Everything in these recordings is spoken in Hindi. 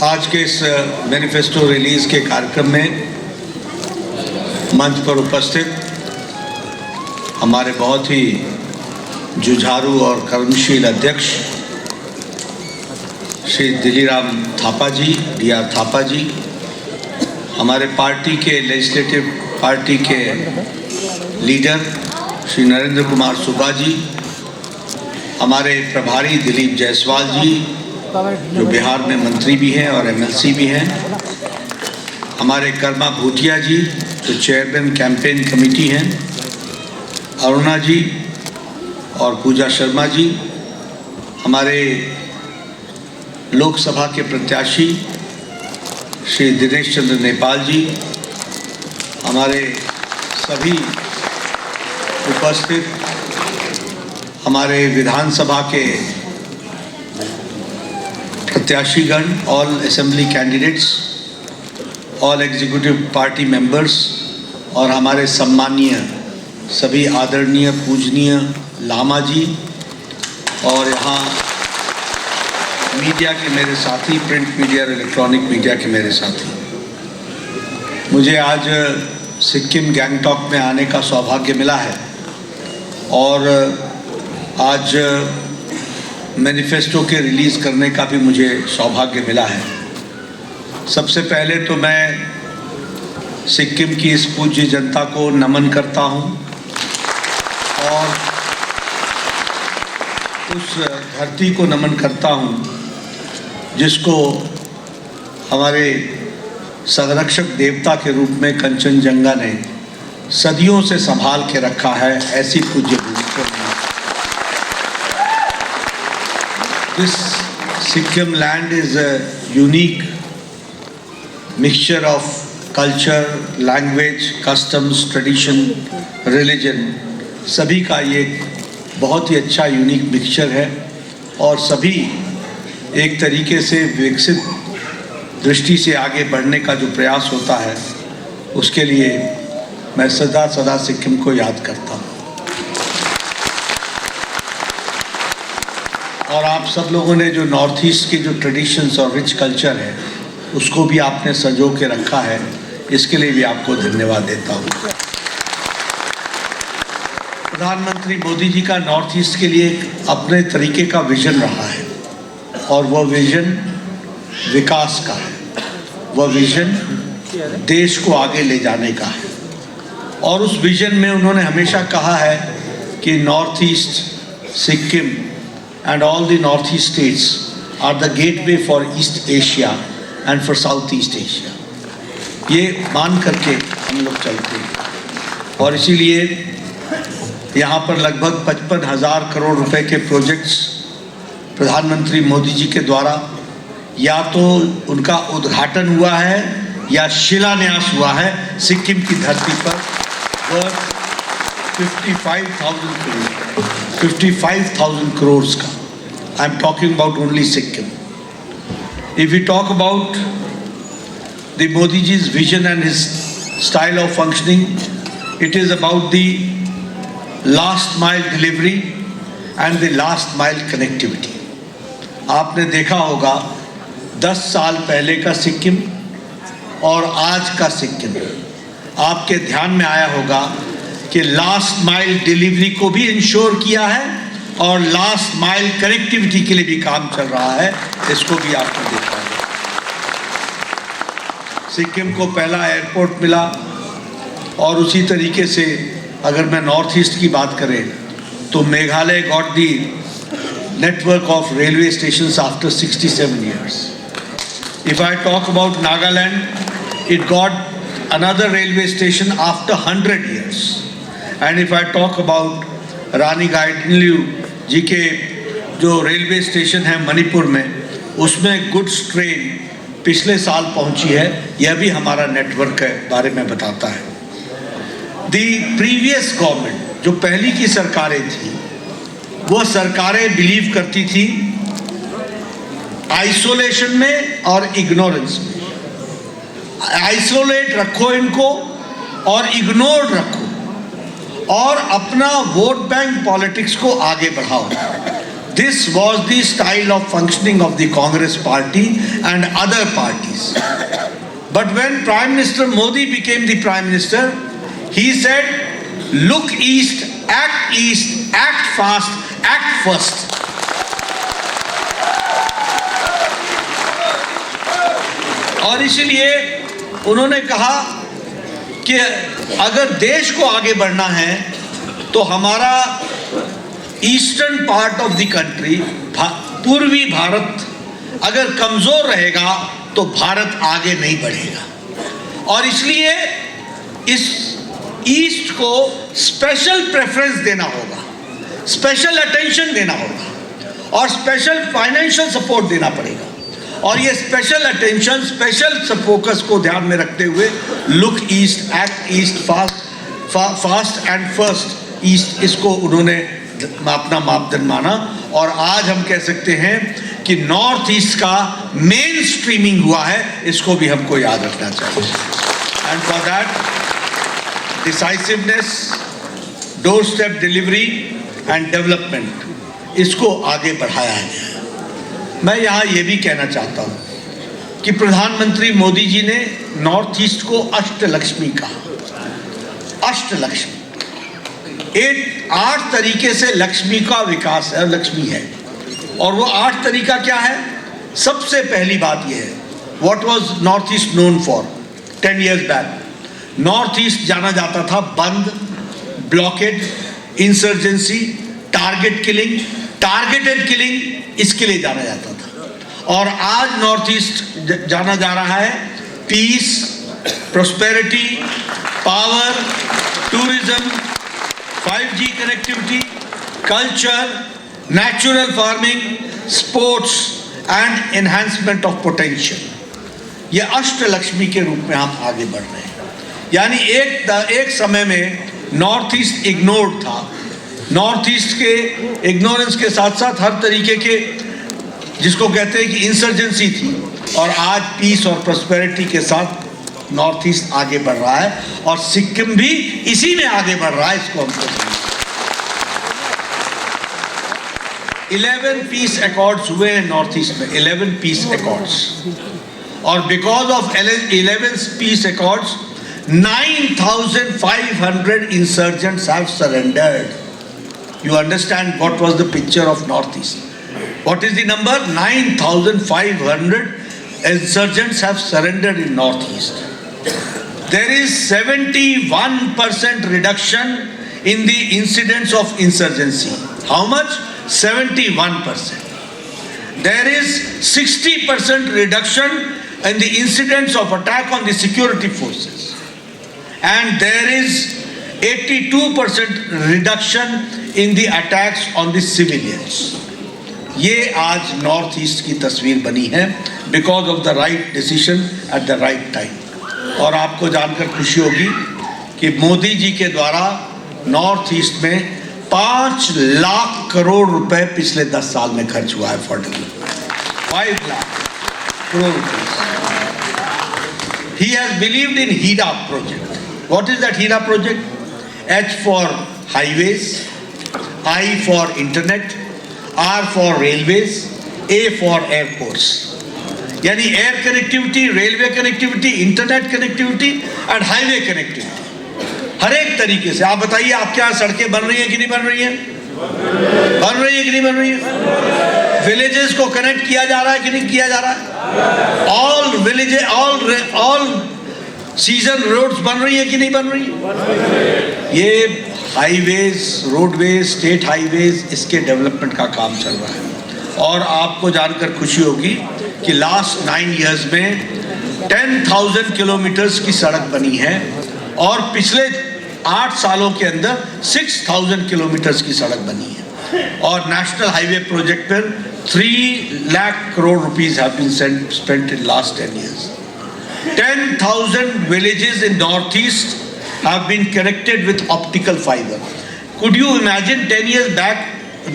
आज के इस मैनिफेस्टो रिलीज के कार्यक्रम में मंच पर उपस्थित हमारे बहुत ही जुझारू और कर्मशील अध्यक्ष श्री दिलीराम थापा जी, डी.आर. थापा जी, हमारे पार्टी के लेजिस्लेटिव पार्टी के लीडर श्री नरेंद्र कुमार सुब्बा जी, हमारे प्रभारी दिलीप जायसवाल जी जो बिहार में मंत्री भी हैं और एमएलसी भी हैं, हमारे कर्मा भूटिया जी जो चेयरमैन कैंपेन कमेटी हैं, अरुणा जी और पूजा शर्मा जी, हमारे लोकसभा के प्रत्याशी श्री दिनेश चंद्र नेपाल जी, हमारे सभी उपस्थित हमारे विधानसभा के प्रत्याशीगण, all assembly candidates, all executive party members और हमारे सम्मानीय सभी आदरणीय पूजनीय लामा जी और यहाँ मीडिया के मेरे साथी, प्रिंट मीडिया और इलेक्ट्रॉनिक मीडिया के मेरे साथी, मुझे आज सिक्किम गैंगटॉक में आने का सौभाग्य मिला है और आज मैनिफेस्टो के रिलीज़ करने का भी मुझे सौभाग्य मिला है। सबसे पहले तो मैं सिक्किम की इस पूज्य जनता को नमन करता हूं और उस धरती को नमन करता हूं जिसको हमारे संरक्षक देवता के रूप में कंचनजंगा ने सदियों से संभाल के रखा है। ऐसी पूज्य भूमि पर This Sikkim land is a unique mixture of culture, language, customs, tradition, religion, सभी का ये बहुत ही अच्छा यूनिक मिक्सचर है और सभी एक तरीके से विकसित दृष्टि से आगे बढ़ने का जो प्रयास होता है उसके लिए मैं सदा सदा सिक्किम को याद करता हूँ। और आप सब लोगों ने जो नॉर्थ ईस्ट की जो ट्रेडिशंस और रिच कल्चर है उसको भी आपने संजो के रखा है, इसके लिए भी आपको धन्यवाद देता हूँ। प्रधानमंत्री मोदी जी का नॉर्थ ईस्ट के लिए एक अपने तरीके का विजन रहा है और वह विजन विकास का है, वह विजन देश को आगे ले जाने का है और उस विजन में उन्होंने हमेशा कहा है कि north east, Sikkim and all the northeast states are the gateway for East Asia and for Southeast Asia। ये मान करके हम लोग चलते हैं और इसीलिए यहाँ पर लगभग 55,000 करोड़ रुपए के प्रोजेक्ट्स प्रधानमंत्री मोदी जी के द्वारा या तो उनका उद्घाटन हुआ है या शिलान्यास हुआ है सिक्किम की धरती पर। 55,000 crores का, I am talking about only Sikkim। If we talk about the Modi ji's vision and his style of functioning, it is about the last mile delivery and the last mile connectivity। आपने देखा होगा 10 साल पहले का सिक्किम और आज का सिक्किम, आपके ध्यान में आया होगा कि लास्ट माइल डिलीवरी को भी इंश्योर किया है और लास्ट माइल कनेक्टिविटी के लिए भी काम चल रहा है, इसको भी आपने देखा है। सिक्किम को पहला एयरपोर्ट मिला और उसी तरीके से अगर मैं नॉर्थ ईस्ट की बात करें तो Meghalaya got the network of railway stations after 67 years। If I talk about Nagaland, it got another railway station after 100 years। And if I talk about रानी गाइडनल्यू जी के जो रेलवे स्टेशन है मणिपुर में, उसमें गुड्स ट्रेन पिछले साल पहुंची है, यह भी हमारा नेटवर्क के बारे में बताता है। दी प्रीवियस गवर्नमेंट, जो पहली की सरकारें थी, वो सरकारें बिलीव करती थी आइसोलेशन में और इग्नोरेंस में। आइसोलेट रखो इनको और इग्नोर रखो और अपना वोट बैंक पॉलिटिक्स को आगे बढ़ाओ। This was the style of functioning of the Congress party and other parties. But when Prime Minister Modi became the Prime Minister, he said, look east, act fast, act first. और इसलिए उन्होंने कहा कि अगर देश को आगे बढ़ना है तो हमारा eastern part of the country, पूर्वी भारत अगर कमजोर रहेगा तो भारत आगे नहीं बढ़ेगा। और इसलिए इस ईस्ट को स्पेशल प्रेफरेंस देना होगा, स्पेशल अटेंशन देना होगा और स्पेशल फाइनेंशियल सपोर्ट देना पड़ेगा। और ये स्पेशल अटेंशन, स्पेशल फोकस को ध्यान में रखते हुए look east, act east, fast and first east, इसको उन्होंने अपना मापदंड माना। और आज हम कह सकते हैं कि नॉर्थ ईस्ट का मेन स्ट्रीमिंग हुआ है, इसको भी हमको याद रखना चाहिए। And for that decisiveness, door step delivery and development, इसको आगे बढ़ाया गया है। मैं यहाँ ये भी कहना चाहता हूँ कि प्रधानमंत्री मोदी जी ने नॉर्थ ईस्ट को अष्टलक्ष्मी कहा। अष्टलक्ष्मी, 8 तरीके से लक्ष्मी का विकास है, लक्ष्मी है। और वो 8 तरीका क्या है? सबसे पहली बात ये है, what was north east known for 10 years back? North east जाना जाता था बंद, blockade, insurgency, target killing, targeted killing, इसके लिए जाना जाता था। और आज नॉर्थ ईस्ट जाना जा रहा है peace, prosperity, power, tourism, 5G connectivity, culture, natural farming, sports and enhancement of potential. ये अष्टलक्ष्मी के रूप में हम आगे बढ़ रहे हैं। यानी एक समय में नॉर्थ ईस्ट इग्नोर्ड था। नॉर्थ ईस्ट के इग्नोरेंस के साथ साथ हर तरीके के, जिसको कहते हैं कि इंसर्जेंसी थी। और आज पीस और प्रॉस्पेरिटी के साथ नॉर्थ ईस्ट आगे बढ़ रहा है और सिक्किम भी इसी में आगे बढ़ रहा है। इसको हमको 11 पीस अकॉर्ड्स हुए हैं नॉर्थ ईस्ट में, 11 पीस अकॉर्ड्स। और because of 11 peace accords 9,500 insurgents have surrendered. You understand what was the picture of Northeast? What is the number? 9,500 insurgents have surrendered in Northeast. There is 71% reduction in the incidents of insurgency. How much? 71%. There is 60% reduction in the incidents of attack on the security forces. And there is 82% reduction in the attacks on the civilians. ये आज नॉर्थ ईस्ट की तस्वीर बनी है because of the right decision at the right time. और आपको जानकर खुशी होगी कि मोदी जी के द्वारा नॉर्थ ईस्ट में 5 लाख करोड़ रुपए पिछले 10 साल में खर्च हुआ है फॉर डेवलपमेंट। 5 लाख करोड़ रुपए। He has believed in HIRA project. What is that HIRA project? H for highways, I for internet, R for railways, A for airports. यानी air connectivity, railway connectivity, internet connectivity and highway connectivity, हर एक तरीके से। आप बताइए आपके यहाँ सड़कें बन रही हैं कि नहीं बन रही हैं? बन रही है कि नहीं बन रही है? विलेजेस को कनेक्ट किया जा रहा है कि नहीं किया जा रहा है? All villages, all season roads बन रही है कि नहीं बन रही है? ये हाईवेज, रोडवेज, स्टेट हाईवेज, इसके डेवलपमेंट का काम चल रहा है। और आपको जानकर खुशी होगी कि लास्ट 9 years में 10,000 किलोमीटर्स की सड़क बनी है और पिछले 8 सालों के अंदर 6,000 किलोमीटर्स की सड़क बनी है। और नेशनल हाईवे प्रोजेक्ट पर 3 lakh crore rupees have been spent in last 10 years. 10,000 villages in northeast have been connected with optical fiber. Could you imagine 10 years back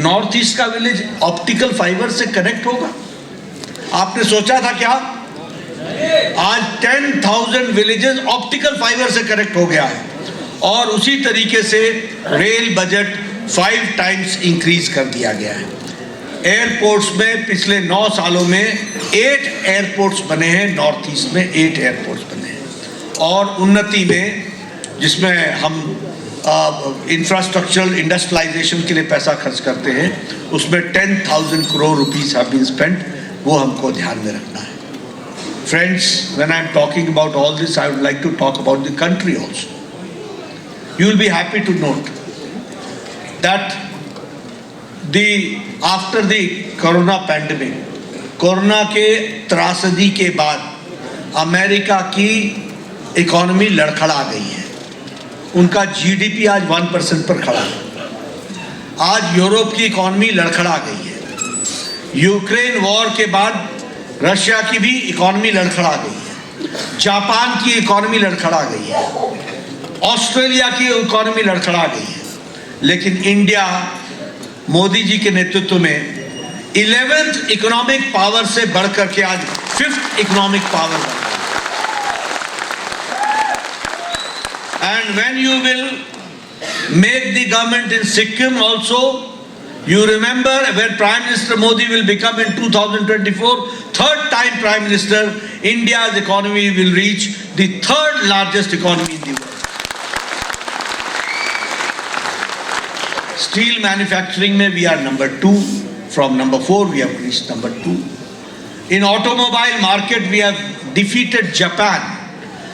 northeast का village optical fiber से connect होगा? आपने सोचा था क्या? आज 10,000 villages optical fiber से connect हो गया है। और उसी तरीके से रेल बजट 5 times इंक्रीज कर दिया गया है। एयरपोर्ट्स में पिछले 9 सालों में 8 एयरपोर्ट्स बने हैं, नॉर्थ ईस्ट में 8 एयरपोर्ट्स बने हैं। और उन्नति में जिसमें हम इंफ्रास्ट्रक्चरल इंडस्ट्रियलाइजेशन के लिए पैसा खर्च करते हैं, उसमें 10,000 crore rupees have been spent, वो हमको ध्यान में रखना है। Friends, when I am talking about all this, I would like to talk about the country also. You will be happy to note that after the corona pandemic, corona के त्रासदी के बाद अमेरिका की इकोनॉमी लड़खड़ा गई है। उनका जीडीपी आज 1% पर खड़ा है। आज यूरोप की इकोनॉमी लड़खड़ा गई है। यूक्रेन वॉर के बाद रशिया की भी इकोनॉमी लड़खड़ा गई है। जापान की इकोनॉमी लड़खड़ा गई है। ऑस्ट्रेलिया की इकोनॉमी लड़खड़ा गई है। लेकिन इंडिया मोदी जी के नेतृत्व में 11th इकोनॉमिक पावर से बढ़कर के आज 5th इकोनॉमिक पावर बन गई। And when you will make the government in Sikkim also, you remember when Prime Minister Modi will become in 2024 third time Prime Minister, India's economy will reach the third largest economy in the world. Steel manufacturing में we are number 2, from number 4 we have reached number 2. In automobile market we have defeated Japan.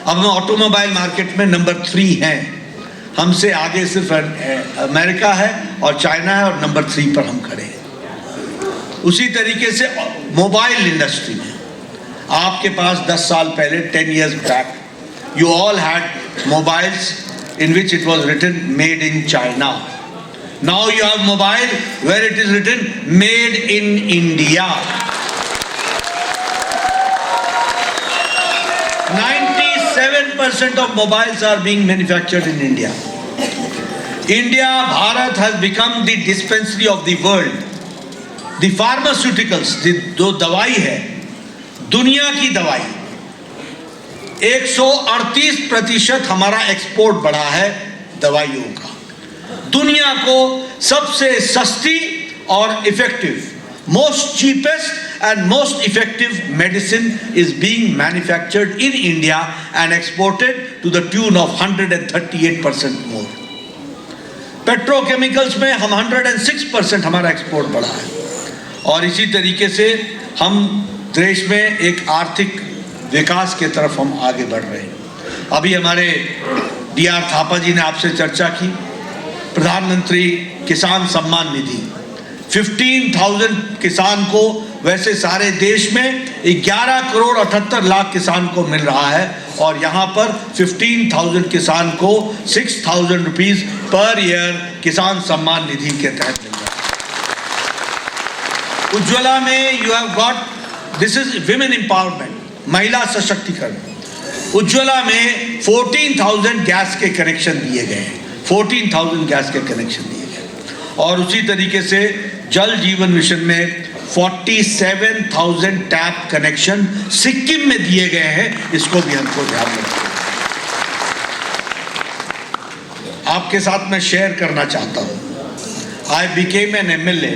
अब हम ऑटोमोबाइल मार्केट में नंबर 3 हैं। हमसे आगे सिर्फ अमेरिका है और चाइना है, और नंबर 3 पर हम खड़े हैं। उसी तरीके से मोबाइल इंडस्ट्री में आपके पास 10 साल पहले 10 years back you all had mobiles in which it was written made in China. Now you have mobile where it is written made in India. 97% of mobiles are being manufactured in India. India, Bharat has become the dispensary of the world. The pharmaceuticals, जो दवाई है, दुनिया की दवाई, 138% हमारा एक्सपोर्ट बढ़ा है दवाइयों का। दुनिया को सबसे सस्ती और effective, most cheapest and most effective medicine is being manufactured in India and exported to the tune of 138% more. Petrochemicals में हम 106% हमारा एक्सपोर्ट बढ़ा है। और इसी तरीके से हम देश में एक आर्थिक विकास के तरफ हम आगे बढ़ रहे हैं। अभी हमारे DR थापा जी ने आपसे चर्चा की, प्रधानमंत्री किसान सम्मान निधि 15,000 किसान को, वैसे सारे देश में 11 करोड़ 78 लाख किसान को मिल रहा है, और यहाँ पर 15,000 किसान को 6,000 रुपीज पर ईयर किसान सम्मान निधि के तहत मिल रहा है। उज्ज्वला में you have got, this is women empowerment, महिला सशक्तिकरण। उज्ज्वला में 14,000 गैस के कनेक्शन दिए गए हैं, 14,000 गैस के कनेक्शन दिए गए। और उसी तरीके से जल जीवन मिशन में 47,000 टैप कनेक्शन सिक्किम में दिए गए हैं। इसको भी हमको ध्यान में रखना है। आपके साथ मैं शेयर करना चाहता हूं, I became an MLA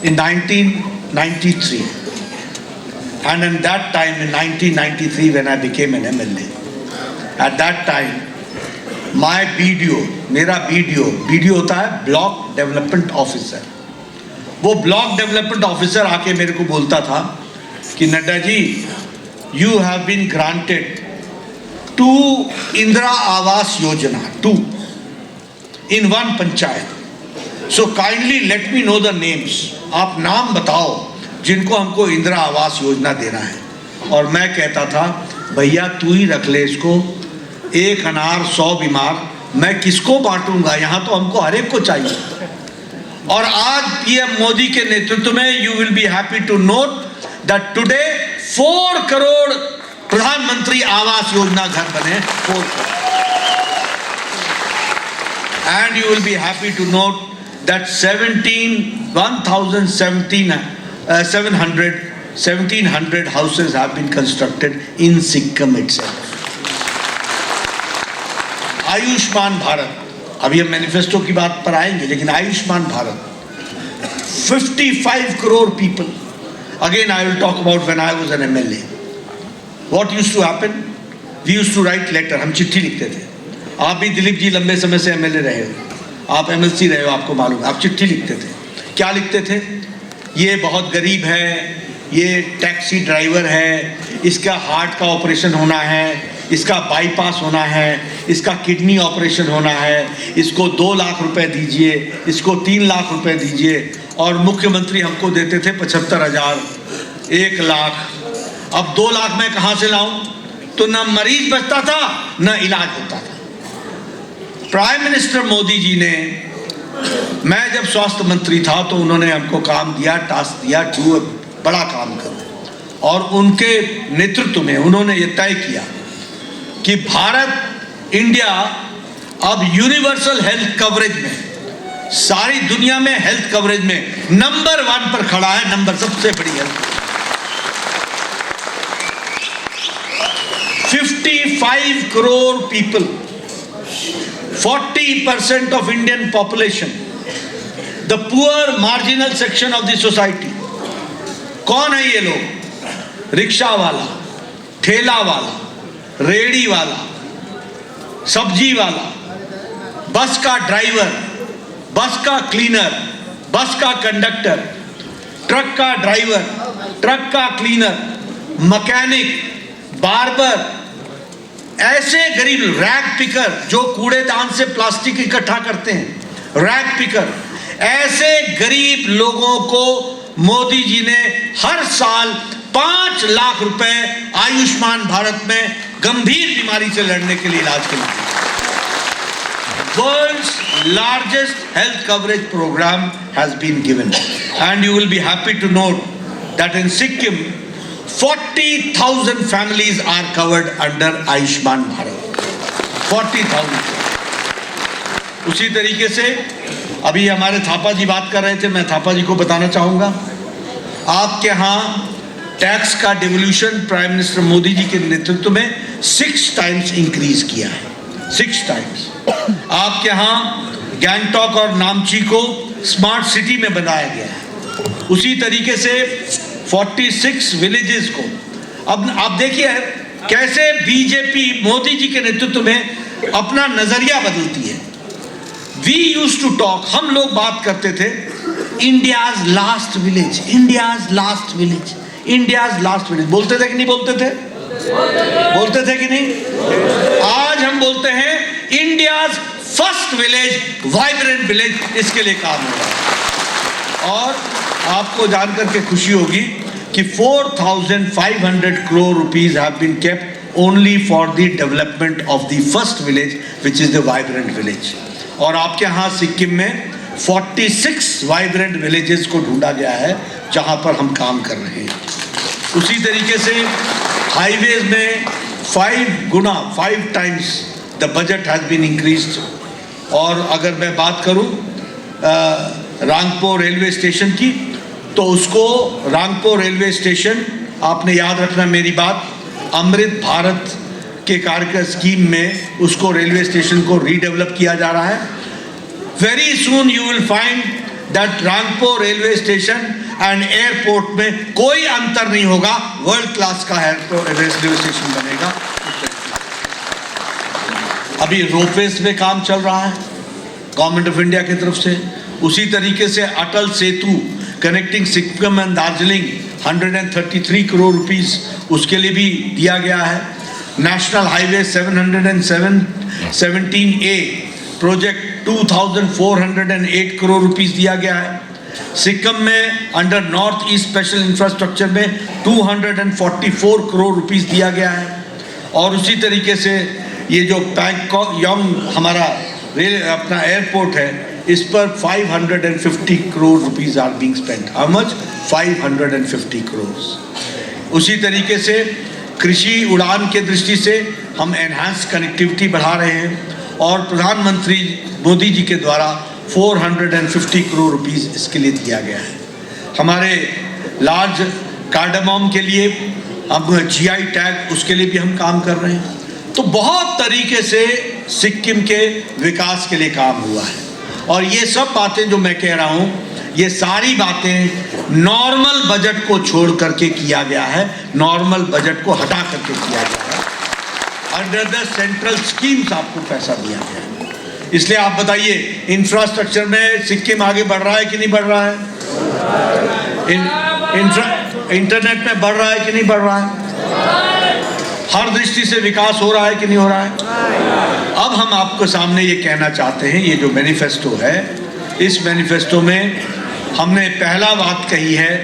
in 1993, and in that time in 1993 when I became an MLA, at that time my BDO, मेरा BDO होता है ब्लॉक डेवलपमेंट ऑफिसर, वो ब्लॉक डेवलपमेंट ऑफिसर आके मेरे को बोलता था कि Nadda ji, you have been granted 2 Indira Awas Yojana, 2 in 1 panchayat, so kindly let me know the names, आप नाम बताओ जिनको हमको इंदिरा आवास योजना देना है। और मैं कहता था भैया तू ही रख ले इसको, 1 अनार 100 बीमार, मैं किसको बांटूंगा, यहाँ तो हमको हर एक को चाहिए। और आज PM मोदी के नेतृत्व में you will be happy to note that today 4 crore Pradhanmantri Awas Yojana घर बने, 4 crore. And you will be happy to note that 1700 houses have been constructed in Sikkim itself. Ayushman Bharat, अभी हम मैनिफेस्टो की बात पर आएंगे, लेकिन Ayushman Bharat 55 crore people. Again, I will talk about when I was an MLA. What used to happen? We used to write letter. हम चिट्ठी लिखते थे. आप भी दिलीप जी लंबे समय से MLA रहे हो, आप MLC रहे हो, आपको मालूम है. आप चिट्ठी लिखते थे. क्या लिखते थे? ये बहुत गरीब है, ये टैक्सी ड्राइवर है, इसका हार्ट का ऑपरेशन होना है, इसका बाईपास होना है, इसका किडनी ऑपरेशन होना है, इसको 2 लाख रुपए दीजिए, इसको 3 लाख रुपए दीजिए. और मुख्यमंत्री हमको देते थे 75,000, 1 लाख. अब 2 लाख मैं कहाँ से लाऊं? तो ना मरीज बचता था, ना इलाज होता था. प्राइम मिनिस्टर मोदी जी ने, मैं जब स्वास्थ्य मंत्री था तो उन्होंने हमको काम दिया, टास्क दिया, बड़ा काम करो. और उनके नेतृत्व में उन्होंने ये तय किया कि भारत, इंडिया अब यूनिवर्सल हेल्थ कवरेज में, सारी दुनिया में हेल्थ कवरेज में नंबर 1 पर खड़ा है. नंबर सबसे बड़ी health. 55 crore people, 40% of Indian population, the poor marginal section of the society. कौन है ये लोग? रिक्शा वाला, ठेला वाला, रेड़ी वाला, सब्जी वाला, बस का ड्राइवर, बस का क्लीनर, बस का कंडक्टर, ट्रक का ड्राइवर, ट्रक का क्लीनर, मैकेनिक, बार्बर, ऐसे गरीब, रैग पिकर जो कूड़ेदान से प्लास्टिक इकट्ठा करते हैं, रैग पिकर, ऐसे गरीब लोगों को मोदी जी ने हर साल 5 लाख रुपए आयुष्मान भारत में गंभीर बीमारी से लड़ने के लिए इलाज के लिए. World's largest health coverage program has been given, and you will be happy to note that in Sikkim 40,000 families are covered under Ayushman Bharat. 40,000. उसी तरीके से अभी हमारे थापा जी बात कर रहे थे, मैं थापा जी को बताना चाहूँगा, आपके यहाँ टैक्स का devolution prime minister Modi ji के नेतृत्व में 6 टाइम्स इंक्रीज किया है. 6 टाइम्स. आपके यहाँ गैंगटॉक और नामची को स्मार्ट सिटी में बनाया गया है. उसी तरीके से 46 विलेजेस को, अब आप देखिए कैसे बीजेपी मोदी जी के नेतृत्व में अपना नजरिया बदलती है. वी यूज्ड टू टॉक, हम लोग बात करते थे, India's last village, India's last village, India's last village. बोलते थे कि नहीं बोलते थे? बोलते थे कि नहीं? आज हम बोलते हैं India's first village, vibrant village. इसके लिए काम हो रहा है. और आपको जानकर के खुशी होगी कि 4,500 crore rupees have been kept only for the development of the first village, which is the vibrant village. और आपके यहाँ सिक्किम में 46 vibrant villages को ढूंढा गया है जहाँ पर हम काम कर रहे हैं. उसी तरीके से हाईवेज में 5 times the budget has been increased. और अगर मैं बात करूँ रांगपुर रेलवे स्टेशन की, तो उसको रांगपुर रेलवे स्टेशन, आपने याद रखना मेरी बात, अमृत भारत के कार्यक्रम स्कीम में उसको रेलवे स्टेशन को रीडेवलप किया जा रहा है. Very soon you will find that Rangpur railway station and airport में कोई अंतर नहीं होगा. वर्ल्ड क्लास का रेलवे स्टेशन बनेगा. अभी रोपवेज में काम चल रहा है गवर्नमेंट ऑफ इंडिया की तरफ से. उसी तरीके से Atal Setu connecting Sikkim and Darjeeling 133 crore rupees उसके लिए भी दिया गया है. National highway 717A project 2,408 crore rupees दिया गया है. सिक्किम में under north east special infrastructure में 244 करोड़ रुपीस दिया गया है. और उसी तरीके से ये जो बैंकॉक योंग हमारा अपना एयरपोर्ट है, इस पर 550 crore rupees are being spent. How much? 550 crore. उसी तरीके से कृषि उड़ान के दृष्टि से हम एनहांस कनेक्टिविटी बढ़ा रहे हैं और प्रधानमंत्री मोदी जी के द्वारा 450 करोड़ रुपीस इसके लिए दिया गया है. हमारे लार्ज कार्डामोम के लिए हम GI टैग, उसके लिए भी हम काम कर रहे हैं. तो बहुत तरीके से सिक्किम के विकास के लिए काम हुआ है. और ये सब बातें जो मैं कह रहा हूँ, ये सारी बातें नॉर्मल बजट को छोड़ करके किया गया है, नॉर्मल बजट को हटा करके किया गया है। अंडर द सेंट्रल स्कीम्स आपको पैसा दिया गया है। इसलिए आप बताइए, इंफ्रास्ट्रक्चर में सिक्किम आगे बढ़ रहा है कि नहीं बढ़ रहा है? इंटरनेट में बढ़ रहा है कि नहीं बढ़ रहा है? हर दृष्टि से विकास हो रहा है कि नहीं हो रहा है? अब हम आपको सामने ये कहना चाहते हैं, ये जो मैनिफेस्टो है, इस मैनिफेस्टो में हमने पहला बात कही है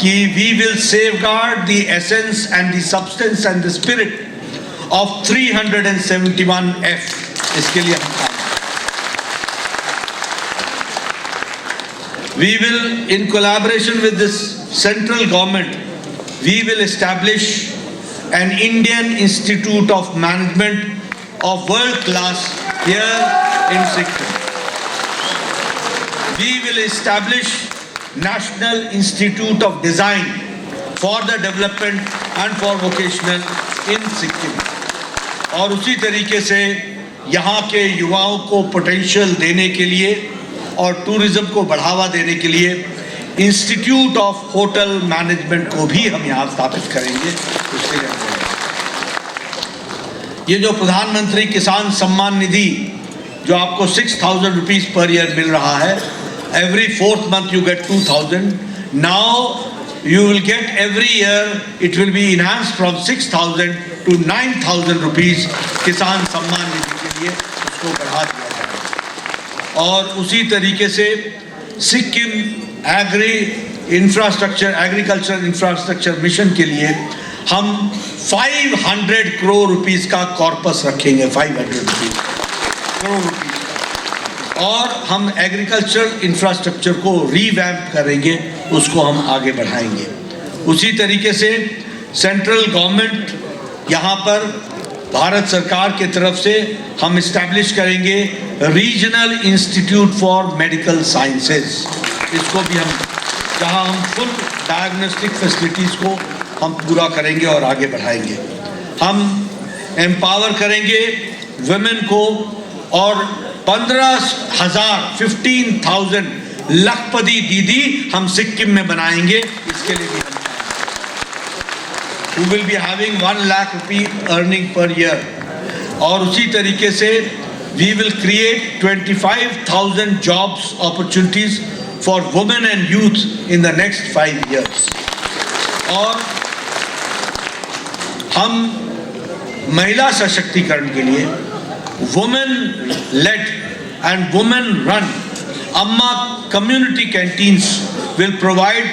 कि we will safeguard the essence and the substance and the spirit of 371F। इसके लिए हम we will, in collaboration with this central government, we will establish an Indian Institute of Management of world class here in Sikkim. We will establish National Institute of Design for the development and for vocational in Sikkim. और उसी तरीके से यहाँ के युवाओं को पोटेंशियल देने के लिए और टूरिज्म को बढ़ावा देने के लिए इंस्टीट्यूट ऑफ होटल मैनेजमेंट को भी हम यहाँ स्थापित करेंगे। ये जो प्रधानमंत्री किसान सम्मान निधि जो आपको 6,000 रुपीज पर ईयर मिल रहा है, every 4th month you get 2,000, now you will get every year it will be enhanced from 6,000 to 9,000 rupees किसान सम्मान निधि के लिए उसको बढ़ा दिया जाएगा। और उसी तरीके से सिक्किम एग्रीकल्चर इंफ्रास्ट्रक्चर मिशन के लिए हम 500 करोड़ रुपीस का कॉर्पस रखेंगे, 500 करोड़ रुपीस, और हम एग्रीकल्चर इंफ्रास्ट्रक्चर को रीवैम्प करेंगे, उसको हम आगे बढ़ाएंगे। उसी तरीके से सेंट्रल गवर्नमेंट यहाँ पर भारत सरकार के तरफ से हम इस्टेब्लिश करेंगे regional institute for medical sciences. इसको भी हम, जहां हम फुल डायग्नोस्टिक फैसिलिटीज़ को हम पूरा करेंगे और आगे बढ़ाएंगे। हम एम्पावर करेंगे वुमेन को और 15,000 लखपति दीदी हम सिक्किम में बनाएंगे। इसके लिए भी हम who will be having 1 lakh rupee earning per year। और उसी तरीके से we will create 25,000 jobs opportunities for women and youth in the next 5 years। और हम महिला सशक्तिकरण के लिए women led and women run Amma community canteens will provide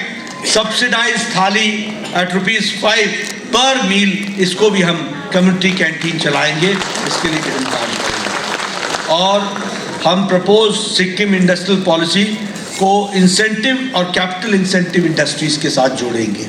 subsidized थाली at ₹5 पर मील। इसको भी हम कम्युनिटी कैंटीन चलाएंगे, इसके लिए भी हम काम करेंगे। और हम प्रपोज सिक्किम इंडस्ट्रियल पॉलिसी को इंसेंटिव और कैपिटल इंसेंटिव इंडस्ट्रीज के साथ जोड़ेंगे।